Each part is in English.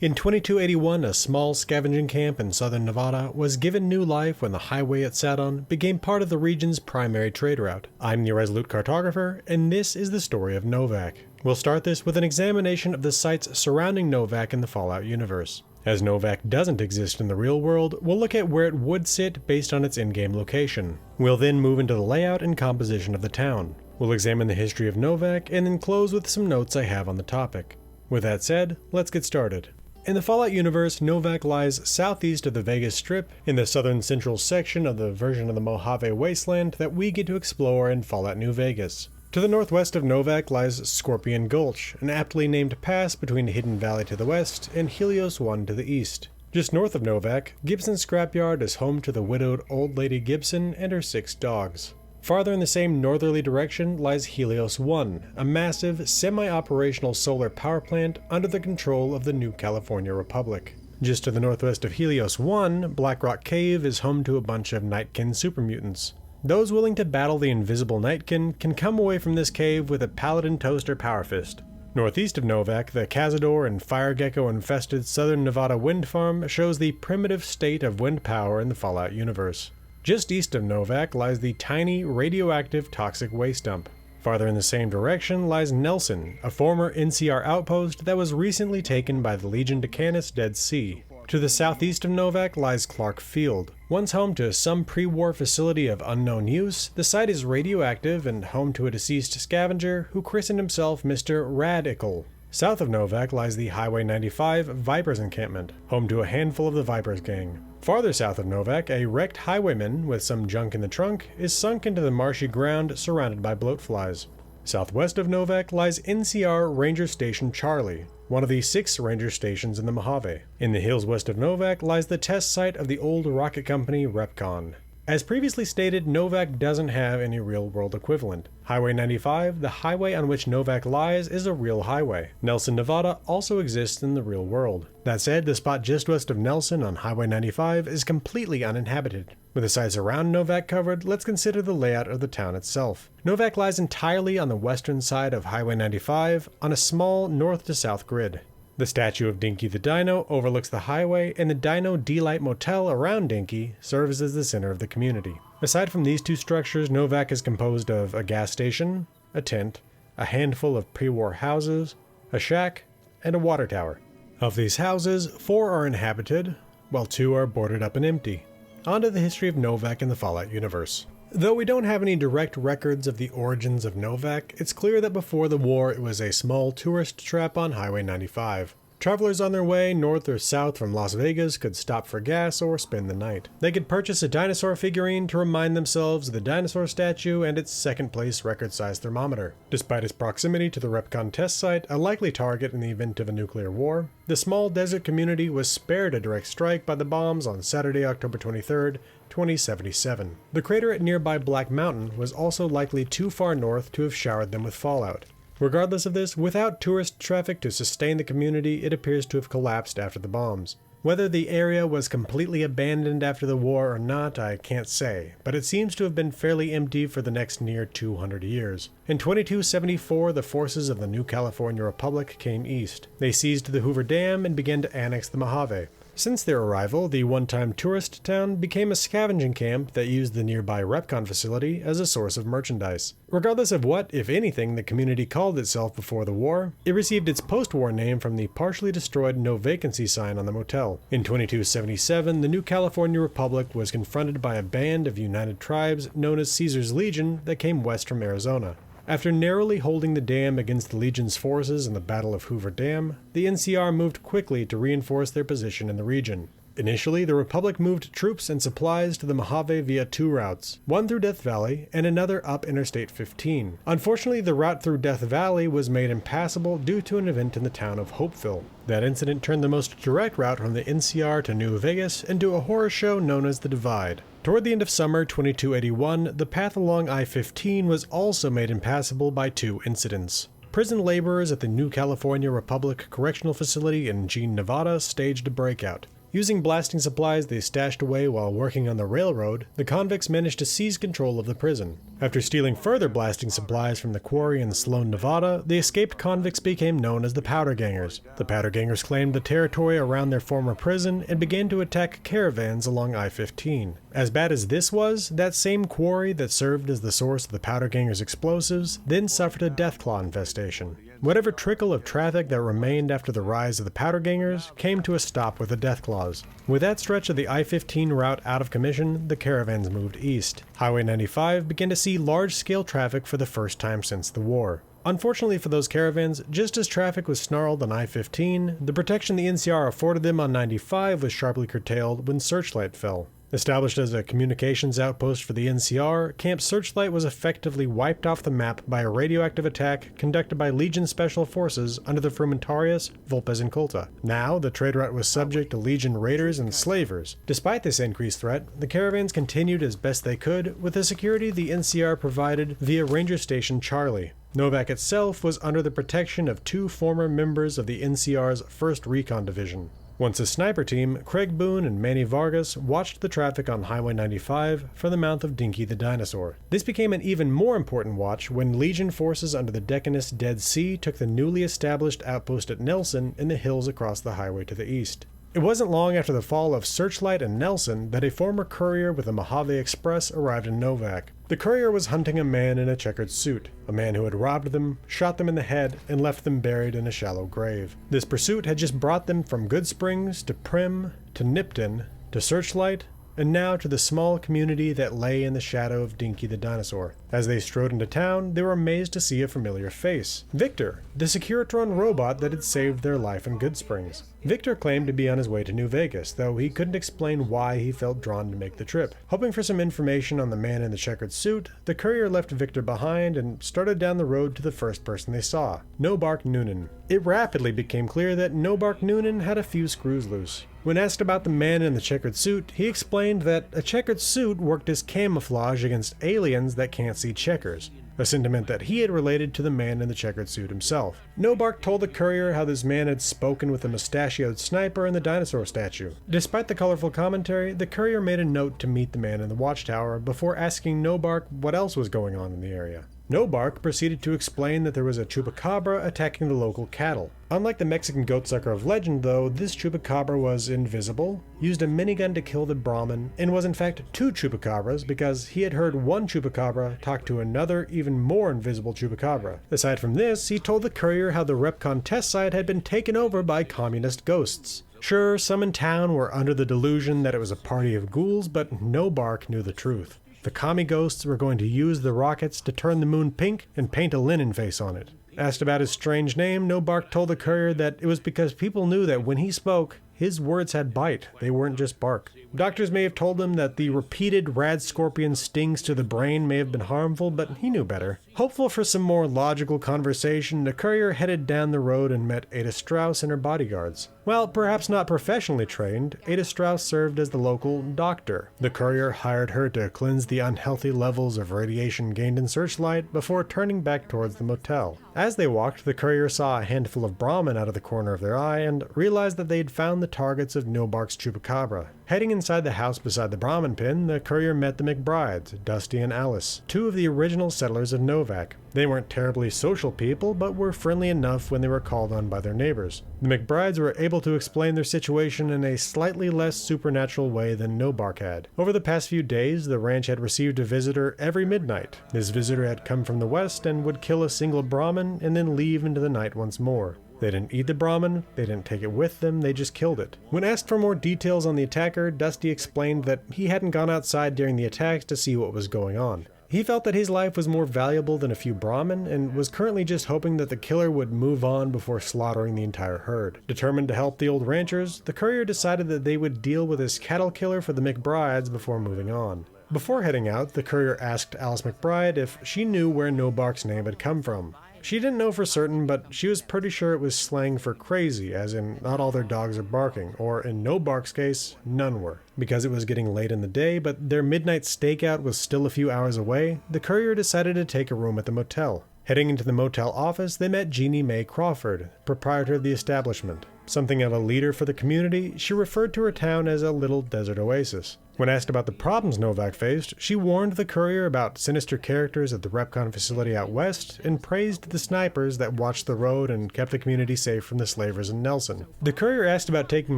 In 2281, a small scavenging camp in southern Nevada was given new life when the highway it sat on became part of the region's primary trade route. I'm the Resolute Cartographer, and this is the story of Novac. We'll start this with an examination of the sites surrounding Novac in the Fallout universe. As Novac doesn't exist in the real world, we'll look at where it would sit based on its in-game location. We'll then move into the layout and composition of the town. We'll examine the history of Novac and then close with some notes I have on the topic. With that said, let's get started. In the Fallout universe, Novac lies southeast of the Vegas Strip, in the southern central section of the version of the Mojave Wasteland that we get to explore in Fallout New Vegas. To the northwest of Novac lies Scorpion Gulch, an aptly named pass between Hidden Valley to the west and Helios 1 to the east. Just north of Novac, Gibson Scrapyard is home to the widowed Old Lady Gibson and her 6 dogs. Farther in the same northerly direction lies Helios 1, a massive, semi-operational solar power plant under the control of the New California Republic. Just to the northwest of Helios 1, Blackrock Cave is home to a bunch of Nightkin supermutants. Those willing to battle the invisible Nightkin can come away from this cave with a Paladin Toaster Power Fist. Northeast of Novac, the Cazador and Fire Gecko-infested Southern Nevada wind farm shows the primitive state of wind power in the Fallout universe. Just east of Novac lies the tiny, radioactive toxic waste dump. Farther in the same direction lies Nelson, a former NCR outpost that was recently taken by the Legion to Canis Dead Sea. To the southeast of Novac lies Clark Field. Once home to some pre-war facility of unknown use, the site is radioactive and home to a deceased scavenger who christened himself Mr. Radical. South of Novac lies the Highway 95 Vipers encampment, home to a handful of the Vipers gang. Farther south of Novac, a wrecked highwayman with some junk in the trunk is sunk into the marshy ground surrounded by bloatflies. Southwest of Novac lies NCR Ranger Station Charlie, one of the 6 ranger stations in the Mojave. In the hills west of Novac lies the test site of the old rocket company Repcon. As previously stated, Novac doesn't have any real-world equivalent. Highway 95, the highway on which Novac lies, is a real highway. Nelson, Nevada also exists in the real world. That said, the spot just west of Nelson on Highway 95 is completely uninhabited. With the sites around Novac covered, let's consider the layout of the town itself. Novac lies entirely on the western side of Highway 95 on a small north to south grid. The statue of Dinky the Dino overlooks the highway, and the Dino D-Light Motel around Dinky serves as the center of the community. Aside from these 2 structures, Novac is composed of a gas station, a tent, a handful of pre-war houses, a shack, and a water tower. Of these houses, 4 are inhabited, while 2 are boarded up and empty. On to the history of Novac in the Fallout universe. Though we don't have any direct records of the origins of Novac, it's clear that before the war it was a small tourist trap on Highway 95. Travelers on their way north or south from Las Vegas could stop for gas or spend the night. They could purchase a dinosaur figurine to remind themselves of the dinosaur statue and its second-place record-sized thermometer. Despite its proximity to the Repcon test site, a likely target in the event of a nuclear war, the small desert community was spared a direct strike by the bombs on Saturday, October 23rd, 2077. The crater at nearby Black Mountain was also likely too far north to have showered them with fallout. Regardless of this, without tourist traffic to sustain the community, it appears to have collapsed after the bombs. Whether the area was completely abandoned after the war or not, I can't say, but it seems to have been fairly empty for the next near 200 years. In 2274, the forces of the New California Republic came east. They seized the Hoover Dam and began to annex the Mojave. Since their arrival, the one-time tourist town became a scavenging camp that used the nearby Repcon facility as a source of merchandise. Regardless of what, if anything, the community called itself before the war, it received its post-war name from the partially destroyed no vacancy sign on the motel. In 2277, the New California Republic was confronted by a band of united tribes known as Caesar's Legion that came west from Arizona. After narrowly holding the dam against the Legion's forces in the Battle of Hoover Dam, the NCR moved quickly to reinforce their position in the region. Initially, the Republic moved troops and supplies to the Mojave via 2 routes, one through Death Valley and another up Interstate 15. Unfortunately, the route through Death Valley was made impassable due to an event in the town of Hopeville. That incident turned the most direct route from the NCR to New Vegas into a horror show known as the Divide. Toward the end of summer 2281, the path along I-15 was also made impassable by 2 incidents. Prison laborers at the New California Republic Correctional Facility in Jean, Nevada staged a breakout. Using blasting supplies they stashed away while working on the railroad, the convicts managed to seize control of the prison. After stealing further blasting supplies from the quarry in Sloan, Nevada, the escaped convicts became known as the Powder Gangers. The Powder Gangers claimed the territory around their former prison and began to attack caravans along I-15. As bad as this was, that same quarry that served as the source of the Powder Gangers' explosives then suffered a deathclaw infestation. Whatever trickle of traffic that remained after the rise of the Powder Gangers came to a stop with the deathclaws. With that stretch of the I-15 route out of commission, the caravans moved east. Highway 95 began to see large-scale traffic for the first time since the war. Unfortunately for those caravans, just as traffic was snarled on I-15, the protection the NCR afforded them on 95 was sharply curtailed when Searchlight fell. Established as a communications outpost for the NCR, Camp Searchlight was effectively wiped off the map by a radioactive attack conducted by Legion Special Forces under the Frumentarius, Volpes, and Colta. Now, the trade route was subject to Legion raiders and slavers. Despite this increased threat, the caravans continued as best they could with the security the NCR provided via Ranger Station Charlie. Novac itself was under the protection of 2 former members of the NCR's 1st Recon Division. Once a sniper team, Craig Boone and Manny Vargas watched the traffic on Highway 95 from the mouth of Dinky the Dinosaur. This became an even more important watch when Legion forces under the Decanist Dead Sea took the newly established outpost at Nelson in the hills across the highway to the east. It wasn't long after the fall of Searchlight and Nelson that a former courier with the Mojave Express arrived in Novac. The courier was hunting a man in a checkered suit, a man who had robbed them, shot them in the head, and left them buried in a shallow grave. This pursuit had just brought them from Good Springs to Prim to Nipton to Searchlight, and now to the small community that lay in the shadow of Dinky the Dinosaur. As they strode into town, they were amazed to see a familiar face. Victor, the Securitron robot that had saved their life in Good Springs. Victor claimed to be on his way to New Vegas, though he couldn't explain why he felt drawn to make the trip. Hoping for some information on the man in the checkered suit, the courier left Victor behind and started down the road to the first person they saw, Nobark Noonan. It rapidly became clear that Nobark Noonan had a few screws loose. When asked about the man in the checkered suit, he explained that a checkered suit worked as camouflage against aliens that can't see checkers, a sentiment that he had related to the man in the checkered suit himself. Nobark told the courier how this man had spoken with the mustachioed sniper in the dinosaur statue. Despite the colorful commentary, the courier made a note to meet the man in the watchtower before asking Nobark what else was going on in the area. Nobark proceeded to explain that there was a chupacabra attacking the local cattle. Unlike the Mexican goatsucker of legend, though, this chupacabra was invisible, used a minigun to kill the Brahmin, and was in fact 2 chupacabras because he had heard one chupacabra talk to another, even more invisible chupacabra. Aside from this, he told the courier how the Repcon test site had been taken over by communist ghosts. Sure, some in town were under the delusion that it was a party of ghouls, but Nobark knew the truth. The commie ghosts were going to use the rockets to turn the moon pink and paint a linen face on it. Asked about his strange name, Nobark told the courier that it was because people knew that when he spoke, his words had bite, they weren't just bark. Doctors may have told him that the repeated rad scorpion stings to the brain may have been harmful, but he knew better. Hopeful for some more logical conversation, the courier headed down the road and met Ada Strauss and her bodyguards. While perhaps not professionally trained, Ada Strauss served as the local doctor. The courier hired her to cleanse the unhealthy levels of radiation gained in Searchlight before turning back towards the motel. As they walked, the courier saw a handful of Brahmin out of the corner of their eye and realized that they had found the targets of Nobark's chupacabra. Heading inside the house beside the Brahmin pen, the courier met the McBrides, Dusty and Alice, 2 of the original settlers of Novac. They weren't terribly social people, but were friendly enough when they were called on by their neighbors. The McBrides were able to explain their situation in a slightly less supernatural way than Nobark had. Over the past few days, the ranch had received a visitor every midnight. This visitor had come from the west and would kill a single Brahmin and then leave into the night once more. They didn't eat the Brahmin, they didn't take it with them, they just killed it. When asked for more details on the attacker, Dusty explained that he hadn't gone outside during the attacks to see what was going on. He felt that his life was more valuable than a few Brahmin, and was currently just hoping that the killer would move on before slaughtering the entire herd. Determined to help the old ranchers, the courier decided that they would deal with this cattle killer for the McBrides before moving on. Before heading out, the courier asked Alice McBride if she knew where Nobark's name had come from. She didn't know for certain, but she was pretty sure it was slang for crazy, as in not all their dogs are barking, or in Nobark's case, none were. Because it was getting late in the day, but their midnight stakeout was still a few hours away, the courier decided to take a room at the motel. Heading into the motel office, they met Jeannie Mae Crawford, proprietor of the establishment. Something of a leader for the community, she referred to her town as a little desert oasis. When asked about the problems Novac faced, she warned the courier about sinister characters at the Repcon facility out west and praised the snipers that watched the road and kept the community safe from the slavers in Nelson. The courier asked about taking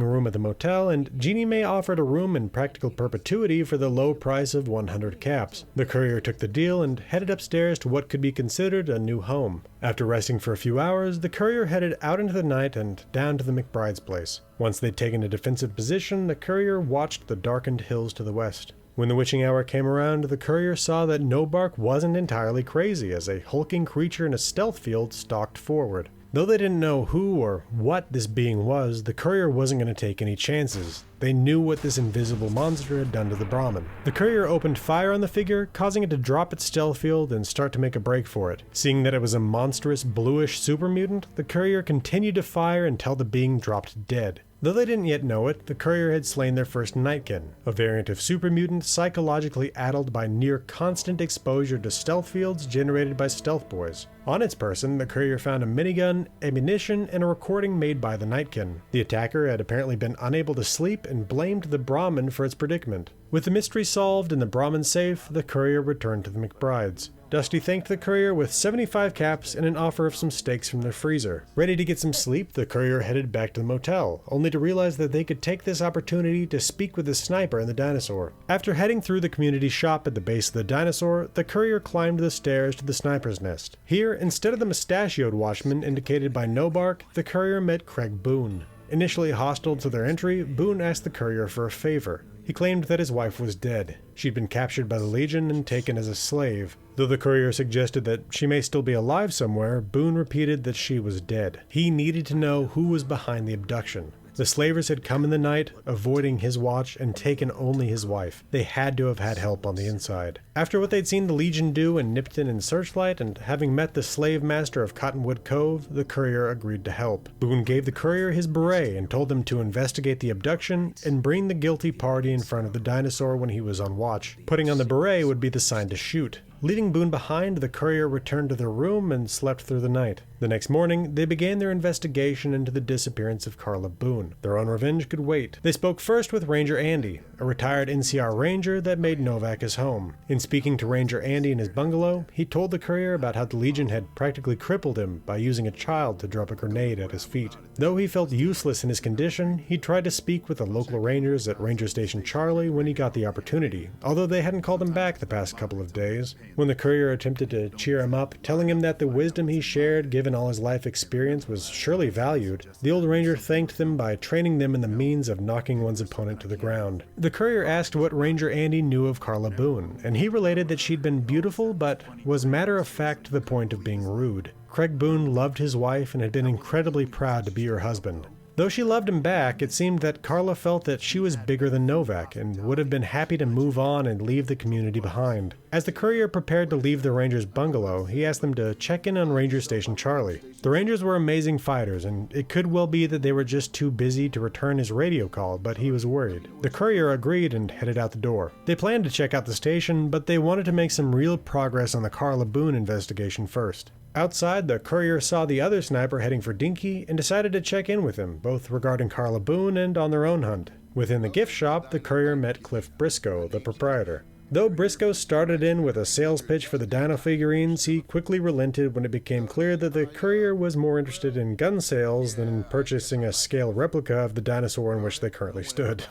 a room at the motel, and Jeannie Mae offered a room in practical perpetuity for the low price of 100 caps. The courier took the deal and headed upstairs to what could be considered a new home. After resting for a few hours, the courier headed out into the night and down to the McBride's place. Once they'd taken a defensive position, the courier watched the darkened hills to the west. When the witching hour came around, the courier saw that Novac wasn't entirely crazy as a hulking creature in a stealth field stalked forward. Though they didn't know who or what this being was, the courier wasn't going to take any chances. They knew what this invisible monster had done to the Brahmin. The courier opened fire on the figure, causing it to drop its stealth field and start to make a break for it. Seeing that it was a monstrous, bluish super mutant, the courier continued to fire until the being dropped dead. Though they didn't yet know it, the courier had slain their first nightkin, a variant of super mutant psychologically addled by near constant exposure to stealth fields generated by stealth boys. On its person, the courier found a minigun, ammunition, and a recording made by the nightkin. The attacker had apparently been unable to sleep and blamed the Brahmin for its predicament. With the mystery solved and the Brahmin safe, the courier returned to the McBrides. Dusty thanked the courier with 75 caps and an offer of some steaks from their freezer. Ready to get some sleep, the courier headed back to the motel, only to realize that they could take this opportunity to speak with the sniper and the dinosaur. After heading through the community shop at the base of the dinosaur, the courier climbed the stairs to the sniper's nest. Here, instead of the mustachioed watchman indicated by Novac, the courier met Craig Boone. Initially hostile to their entry, Boone asked the courier for a favor. He claimed that his wife was dead. She'd been captured by the Legion and taken as a slave. Though the courier suggested that she may still be alive somewhere, Boone repeated that she was dead. He needed to know who was behind the abduction. The slavers had come in the night, avoiding his watch, and taken only his wife. They had to have had help on the inside. After what they'd seen the Legion do in Nipton and Searchlight, and having met the slave master of Cottonwood Cove, the courier agreed to help. Boone gave the courier his beret and told them to investigate the abduction and bring the guilty party in front of the dinosaur when he was on watch. Putting on the beret would be the sign to shoot. Leaving Boone behind, the courier returned to their room and slept through the night. The next morning, they began their investigation into the disappearance of Carla Boone. Their own revenge could wait. They spoke first with Ranger Andy, a retired NCR ranger that made Novac his home. In speaking to Ranger Andy in his bungalow, he told the courier about how the Legion had practically crippled him by using a child to drop a grenade at his feet. Though he felt useless in his condition, he tried to speak with the local rangers at Ranger Station Charlie when he got the opportunity, although they hadn't called him back the past couple of days. When the courier attempted to cheer him up, telling him that the wisdom he shared given all his life experience was surely valued, the old ranger thanked them by training them in the means of knocking one's opponent to the ground. The courier asked what Ranger Andy knew of Carla Boone, and he related that she'd been beautiful but was matter-of-fact to the point of being rude. Craig Boone loved his wife and had been incredibly proud to be her husband. Though she loved him back, it seemed that Carla felt that she was bigger than Novac and would have been happy to move on and leave the community behind. As the courier prepared to leave the Rangers' bungalow, he asked them to check in on Ranger Station Charlie. The Rangers were amazing fighters, and it could well be that they were just too busy to return his radio call, but he was worried. The courier agreed and headed out the door. They planned to check out the station, but they wanted to make some real progress on the Carla Boone investigation first. Outside, the courier saw the other sniper heading for Dinky and decided to check in with him, both regarding Carla Boone and on their own hunt. Within the gift shop, the courier met Cliff Briscoe, the proprietor. Though Briscoe started in with a sales pitch for the dino figurines, he quickly relented when it became clear that the courier was more interested in gun sales than in purchasing a scale replica of the dinosaur in which they currently stood.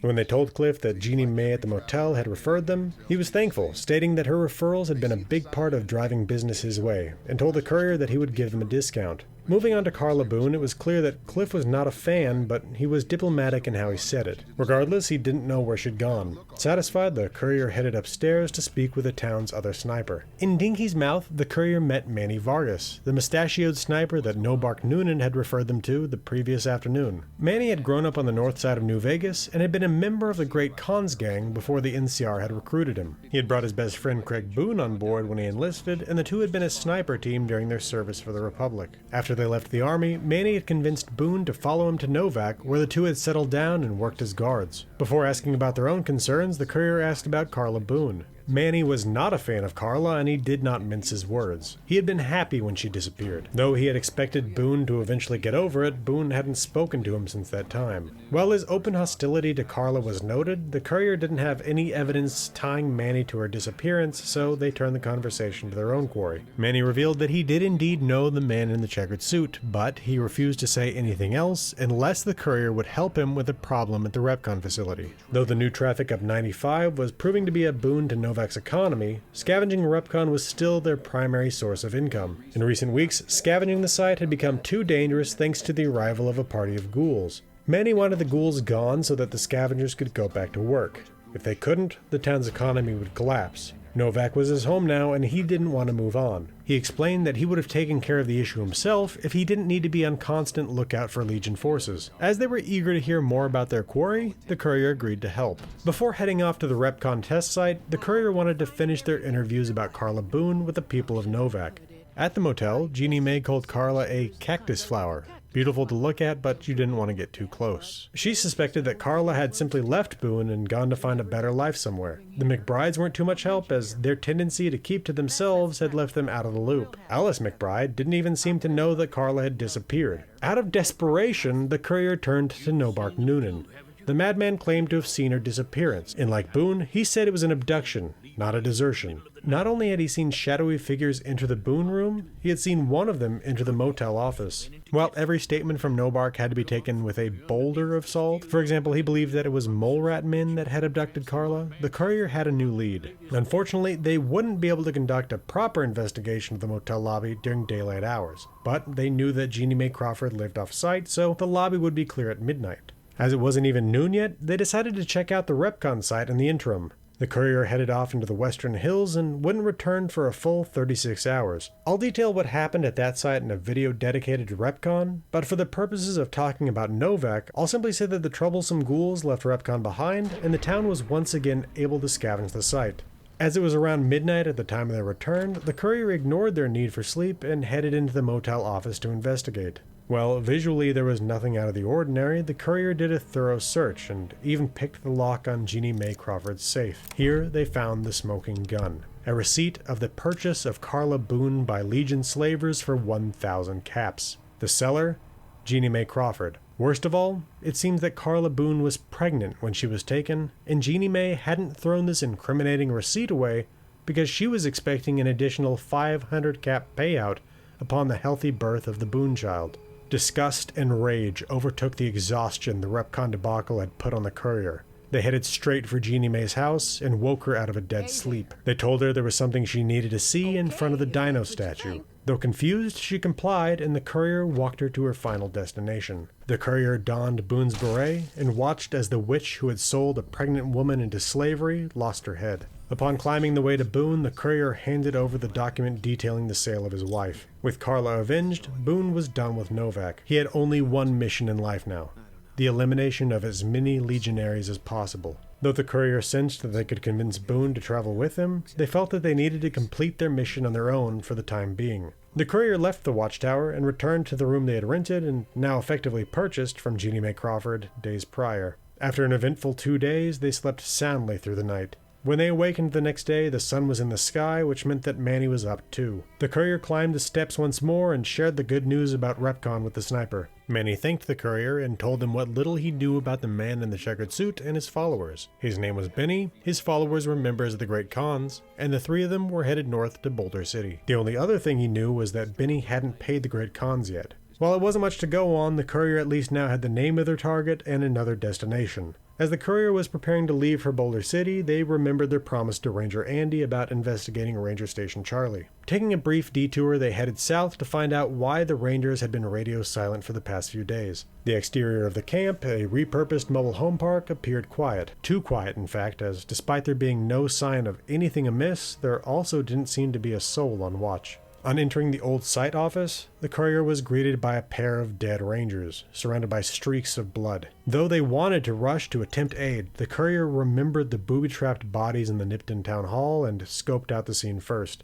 When they told Cliff that Jeannie Mae at the motel had referred them, he was thankful, stating that her referrals had been a big part of driving business his way, and told the courier that he would give them a discount. Moving on to Carla Boone, it was clear that Cliff was not a fan, but he was diplomatic in how he said it. Regardless, he didn't know where she'd gone. Satisfied, the courier headed upstairs to speak with the town's other sniper. In Dinky's mouth, the courier met Manny Vargas, the mustachioed sniper that Nobark Noonan had referred them to the previous afternoon. Manny had grown up on the north side of New Vegas and had been a member of the Great Khans gang before the NCR had recruited him. He had brought his best friend Craig Boone on board when he enlisted, and the two had been a sniper team during their service for the Republic. After they left the army, Manny had convinced Boone to follow him to Novac, where the two had settled down and worked as guards. Before asking about their own concerns, the courier asked about Carla Boone. Manny was not a fan of Carla, and he did not mince his words. He had been happy when she disappeared. Though he had expected Boone to eventually get over it, Boone hadn't spoken to him since that time. While his open hostility to Carla was noted, the courier didn't have any evidence tying Manny to her disappearance, so they turned the conversation to their own quarry. Manny revealed that he did indeed know the man in the checkered suit, but he refused to say anything else unless the courier would help him with a problem at the Repcon facility. Though the new traffic up 95 was proving to be a boon to Novac's economy, scavenging Repcon was still their primary source of income. In recent weeks, scavenging the site had become too dangerous thanks to the arrival of a party of ghouls. Many wanted the ghouls gone so that the scavengers could go back to work. If they couldn't, the town's economy would collapse. Novac was his home now, and he didn't want to move on. He explained that he would have taken care of the issue himself if he didn't need to be on constant lookout for Legion forces. As they were eager to hear more about their quarry, the courier agreed to help. Before heading off to the Repcon test site, the courier wanted to finish their interviews about Carla Boone with the people of Novac. At the motel, Jeannie Mae called Carla a cactus flower. Beautiful to look at, but you didn't want to get too close. She suspected that Carla had simply left Boone and gone to find a better life somewhere. The McBrides weren't too much help, as their tendency to keep to themselves had left them out of the loop. Alice McBride didn't even seem to know that Carla had disappeared. Out of desperation, the courier turned to Nobark Noonan. The madman claimed to have seen her disappearance, and like Boone, he said it was an abduction, not a desertion. Not only had he seen shadowy figures enter the Boone room, he had seen one of them enter the motel office. While every statement from Nobark had to be taken with a boulder of salt, for example, he believed that it was mole rat men that had abducted Carla, the courier had a new lead. Unfortunately, they wouldn't be able to conduct a proper investigation of the motel lobby during daylight hours, but they knew that Jeannie Mae Crawford lived off-site, so the lobby would be clear at midnight. As it wasn't even noon yet, they decided to check out the Repcon site in the interim. The courier headed off into the western hills and wouldn't return for a full 36 hours. I'll detail what happened at that site in a video dedicated to Repcon, but for the purposes of talking about Novac, I'll simply say that the troublesome ghouls left Repcon behind, and the town was once again able to scavenge the site. As it was around midnight at the time of their return, the courier ignored their need for sleep and headed into the motel office to investigate. While visually there was nothing out of the ordinary, the courier did a thorough search and even picked the lock on Jeannie Mae Crawford's safe. Here they found the smoking gun, a receipt of the purchase of Carla Boone by Legion slavers for 1,000 caps. The seller? Jeannie Mae Crawford. Worst of all, it seems that Carla Boone was pregnant when she was taken, and Jeannie Mae hadn't thrown this incriminating receipt away because she was expecting an additional 500 cap payout upon the healthy birth of the Boone child. Disgust and rage overtook the exhaustion the Repcon debacle had put on the courier. They headed straight for Jeannie Mae's house and woke her out of a dead sleep. They told her there was something she needed to see in front of the dino statue. Though confused, she complied, and the courier walked her to her final destination. The courier donned Boone's beret and watched as the witch who had sold a pregnant woman into slavery lost her head. Upon climbing the way to Boone, the courier handed over the document detailing the sale of his wife. With Carla avenged, Boone was done with Novac. He had only one mission in life now: the elimination of as many legionaries as possible. Though the courier sensed that they could convince Boone to travel with him, they felt that they needed to complete their mission on their own for the time being. The courier left the watchtower and returned to the room they had rented and now effectively purchased from Jeannie Mae Crawford days prior. After an eventful 2 days, they slept soundly through the night. When they awakened the next day, the sun was in the sky, which meant that Manny was up too. The courier climbed the steps once more and shared the good news about Repcon with the sniper. Manny thanked the courier and told him what little he knew about the man in the checkered suit and his followers. His name was Benny, his followers were members of the Great Khans, and the three of them were headed north to Boulder City. The only other thing he knew was that Benny hadn't paid the Great Khans yet. While it wasn't much to go on, the courier at least now had the name of their target and another destination. As the courier was preparing to leave for Boulder City, they remembered their promise to Ranger Andy about investigating Ranger Station Charlie. Taking a brief detour, they headed south to find out why the Rangers had been radio silent for the past few days. The exterior of the camp, a repurposed mobile home park, appeared quiet. Too quiet, in fact, as despite there being no sign of anything amiss, there also didn't seem to be a soul on watch. On entering the old site office, the courier was greeted by a pair of dead Rangers, surrounded by streaks of blood. Though they wanted to rush to attempt aid, the courier remembered the booby-trapped bodies in the Nipton Town Hall and scoped out the scene first.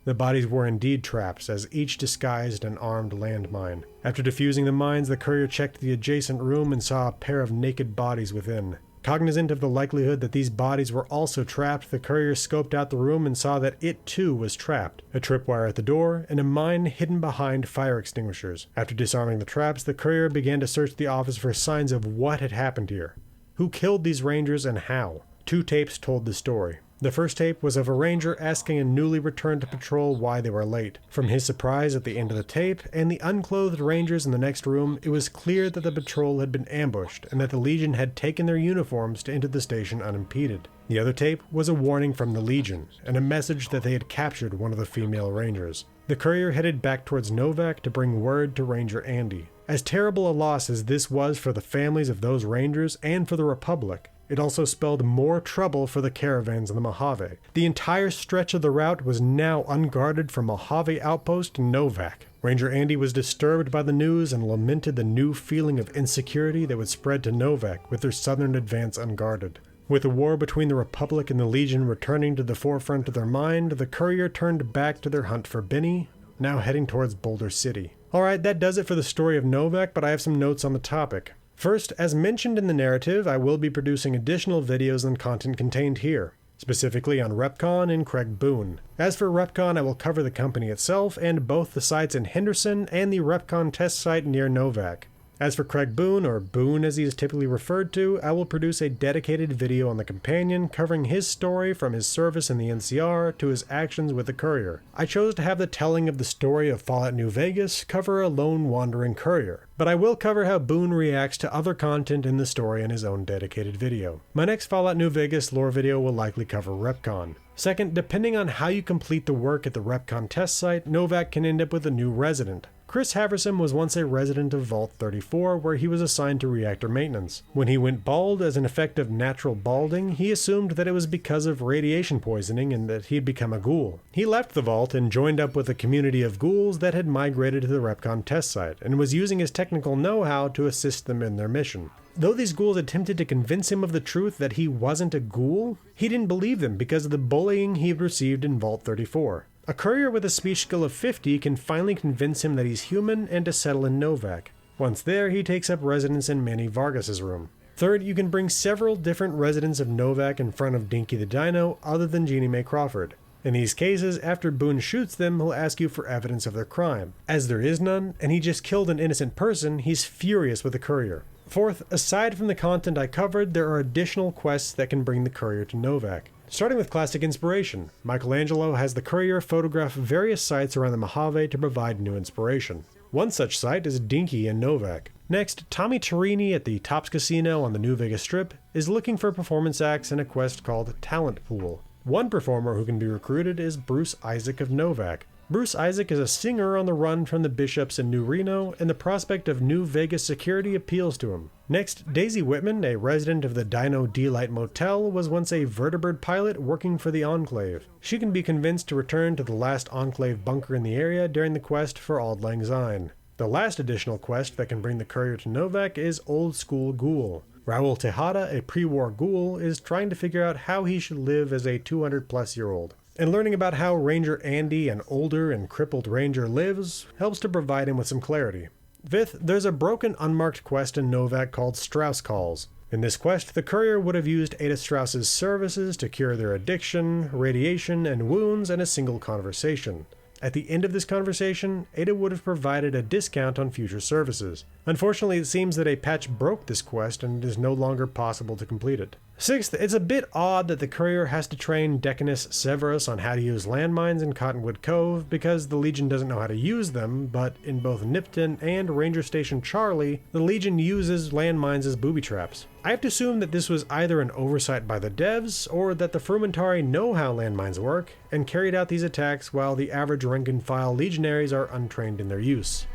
The bodies were indeed traps, as each disguised an armed landmine. After defusing the mines, the courier checked the adjacent room and saw a pair of naked bodies within. Cognizant of the likelihood that these bodies were also trapped, the courier scoped out the room and saw that it too was trapped. A tripwire at the door, and a mine hidden behind fire extinguishers. After disarming the traps, the courier began to search the office for signs of what had happened here. Who killed these rangers and how? 2 tapes told the story. The first tape was of a ranger asking a newly returned to patrol why they were late. From his surprise at the end of the tape and the unclothed rangers in the next room, it was clear that the patrol had been ambushed and that the Legion had taken their uniforms to enter the station unimpeded. The other tape was a warning from the Legion and a message that they had captured one of the female rangers. The courier headed back towards Novac to bring word to Ranger Andy. As terrible a loss as this was for the families of those rangers and for the Republic, it also spelled more trouble for the caravans in the Mojave. The entire stretch of the route was now unguarded from Mojave Outpost to Novac. Ranger Andy was disturbed by the news and lamented the new feeling of insecurity that would spread to Novac with their southern advance unguarded. With the war between the Republic and the Legion returning to the forefront of their mind, the courier turned back to their hunt for Benny, now heading towards Boulder City. Alright, that does it for the story of Novac, but I have some notes on the topic. First, as mentioned in the narrative, I will be producing additional videos and content contained here, specifically on Repcon and Craig Boone. As for Repcon, I will cover the company itself and both the sites in Henderson and the Repcon test site near Novac. As for Craig Boone, or Boone as he is typically referred to, I will produce a dedicated video on the companion covering his story from his service in the NCR to his actions with the courier. I chose to have the telling of the story of Fallout New Vegas cover a lone wandering courier, but I will cover how Boone reacts to other content in the story in his own dedicated video. My next Fallout New Vegas lore video will likely cover Repcon. Second, depending on how you complete the work at the Repcon test site, Novac can end up with a new resident. Chris Haverson was once a resident of Vault 34, where he was assigned to reactor maintenance. When he went bald as an effect of natural balding, he assumed that it was because of radiation poisoning and that he'd become a ghoul. He left the vault and joined up with a community of ghouls that had migrated to the Repcon test site, and was using his technical know-how to assist them in their mission. Though these ghouls attempted to convince him of the truth that he wasn't a ghoul, he didn't believe them because of the bullying he had received in Vault 34. A courier with a speech skill of 50 can finally convince him that he's human and to settle in Novac. Once there, he takes up residence in Manny Vargas's room. Third, you can bring several different residents of Novac in front of Dinky the Dino other than Jeannie Mae Crawford. In these cases, after Boone shoots them, he'll ask you for evidence of their crime. As there is none, and he just killed an innocent person, he's furious with the courier. Fourth, aside from the content I covered, there are additional quests that can bring the courier to Novac. Starting with classic inspiration, Michelangelo has the courier photograph various sites around the Mojave to provide new inspiration. One such site is Dinky in Novac. Next, Tommy Torini at the Tops Casino on the New Vegas Strip is looking for performance acts in a quest called Talent Pool. One performer who can be recruited is Bruce Isaac of Novac. Bruce Isaac is a singer on the run from the bishops in New Reno, and the prospect of New Vegas security appeals to him. Next, Daisy Whitman, a resident of the Dino D-Light Motel, was once a vertibird pilot working for the Enclave. She can be convinced to return to the last Enclave bunker in the area during the quest for Auld Lang Syne. The last additional quest that can bring the courier to Novac is Old School Ghoul. Raul Tejada, a pre-war ghoul, is trying to figure out how he should live as a 200-plus-year-old. And learning about how Ranger Andy, an older and crippled ranger, lives helps to provide him with some clarity. Fifth, there's a broken unmarked quest in Novac called Strauss Calls. In this quest, the courier would have used Ada Strauss's services to cure their addiction, radiation, and wounds in a single conversation. At the end of this conversation, Ada would have provided a discount on future services. Unfortunately, it seems that a patch broke this quest and it is no longer possible to complete it. Sixth, it's a bit odd that the courier has to train Decanus Severus on how to use landmines in Cottonwood Cove because the Legion doesn't know how to use them, but in both Nipton and Ranger Station Charlie, the Legion uses landmines as booby traps. I have to assume that this was either an oversight by the devs, or that the Frumentari know how landmines work, and carried out these attacks while the average rank-and-file legionaries are untrained in their use.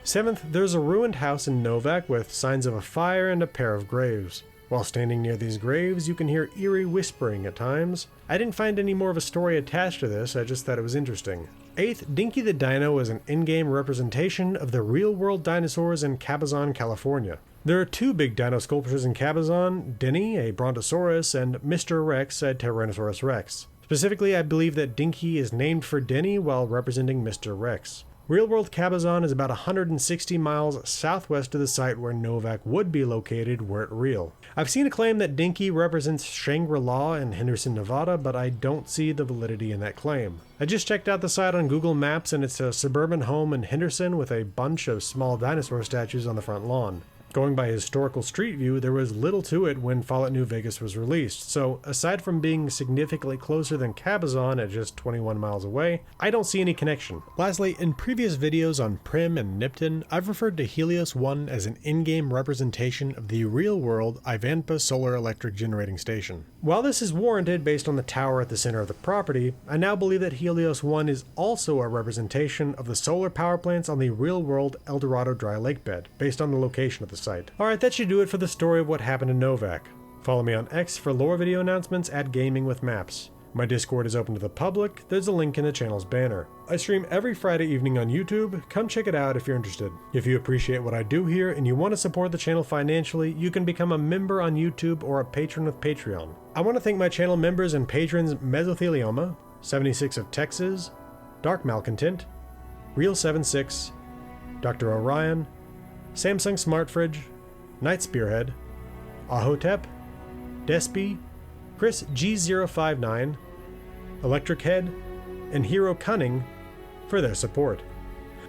Seventh, there's a ruined house in Novac with signs of a fire and a pair of graves. While standing near these graves, you can hear eerie whispering at times. I didn't find any more of a story attached to this, I just thought it was interesting. Eighth, Dinky the Dino is an in-game representation of the real-world dinosaurs in Cabazon, California. There are two big dino sculptures in Cabazon, Denny, a Brontosaurus, and Mr. Rex, a Tyrannosaurus Rex. Specifically, I believe that Dinky is named for Denny while representing Mr. Rex. Real-world Cabazon is about 160 miles southwest of the site where Novac would be located were it real. I've seen a claim that Dinky represents Shangri-La in Henderson, Nevada, but I don't see the validity in that claim. I just checked out the site on Google Maps and it's a suburban home in Henderson with a bunch of small dinosaur statues on the front lawn. Going by historical street view, there was little to it when Fallout New Vegas was released, so aside from being significantly closer than Cabazon at just 21 miles away, I don't see any connection. Lastly, in previous videos on Prim and Nipton, I've referred to Helios 1 as an in-game representation of the real-world Ivanpah Solar Electric Generating Station. While this is warranted based on the tower at the center of the property, I now believe that Helios 1 is also a representation of the solar power plants on the real-world El Dorado dry lake bed, based on the location of the site. Alright, that should do it for the story of what happened in Novac. Follow me on X for lore video announcements at Gaming with Maps. My Discord is open to the public, there's a link in the channel's banner. I stream every Friday evening on YouTube, come check it out if you're interested. If you appreciate what I do here and you want to support the channel financially, you can become a member on YouTube or a patron of Patreon. I want to thank my channel members and patrons Mesothelioma, 76 of Texas, Dark Malcontent, Real76, Dr. Orion, Samsung Smart Fridge, Night Spearhead, Ahotep, Despy, Chris G059, Electric Head, and Hero Cunning for their support.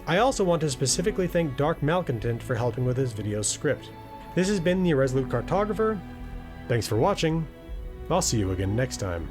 I also want to specifically thank Dark Malcontent for helping with his video script. This has been the Irresolute Cartographer. Thanks for watching. I'll see you again next time.